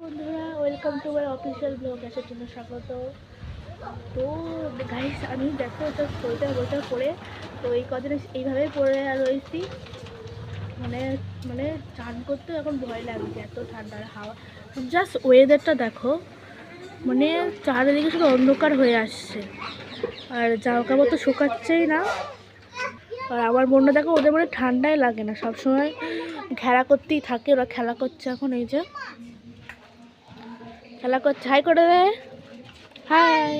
বন্ধুরা, welcome to my official blog. আসার জন্য স্বাগত। তো গাইস, আমি দেখো একটা সোয়েটার বোয়েটার পরে তো এই কদিন এইভাবেই পরে রয়েছি। মানে মানে চান করতেও এখন ভয় লাগছে, এত ঠান্ডার হাওয়া। জাস্ট ওয়েদারটা দেখো, মানে চারিদিকে শুধু অন্ধকার হয়ে আসছে, আর জামা কাপড় তো শুকাচ্ছেই না। আর আমার বোনরা দেখো, ওদের মানে ঠান্ডাই লাগে না, সবসময় খেলা করতেই থাকে। ওরা খেলা করছে এখন, এই যে খেলা করছে। হাই করে দে, হাই।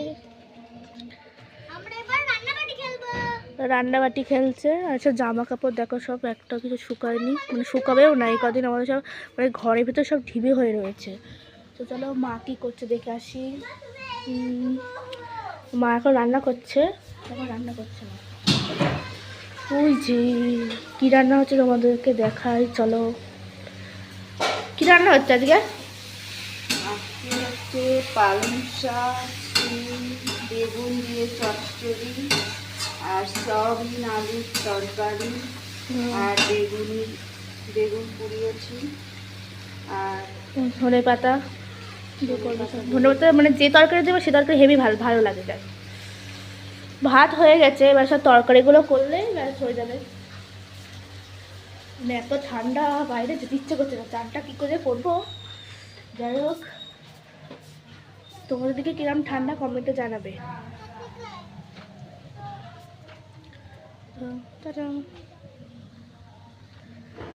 রান্নাবাটি খেলছে। আচ্ছা, জামা কাপড় দেখো সব একটা কিছু শুকায়নি, মানে শুকাবেও না এই কদিন। আমাদের সব মানে ঘরের ভিতর সব ঢিবি হয়ে রয়েছে। তো চলো মা কী করছে দেখে আসি। মা এখন রান্না করছে। এখন রান্না করছে না, ওই যে কী রান্না হচ্ছে তোমাদেরকে দেখাই, চলো। কী রান্না হচ্ছে আজকে? হচ্ছে পালং শাক, বেগুন দিয়ে চচ্চড়ি, আর সয়াবিন আলুর তরকারি, আর বেগুন পুড়িয়েছি, আর ধনে পাতা। ধনে পাতা মানে যে তরকারি দেবে সে তরকারি হেভি ভালো ভালো লাগে যায়। ভাত হয়ে গেছে, এবার সব তরকারিগুলো করলেই ব্যাস হয়ে যাবে। মানে এত ঠান্ডা, বাইরে যেতে ইচ্ছে করছে না। চানটা কী করে করবো? যাই হোক, তোমাদের দিকে কিরম ঠান্ডা কমেন্টে জানাবে। টাটা।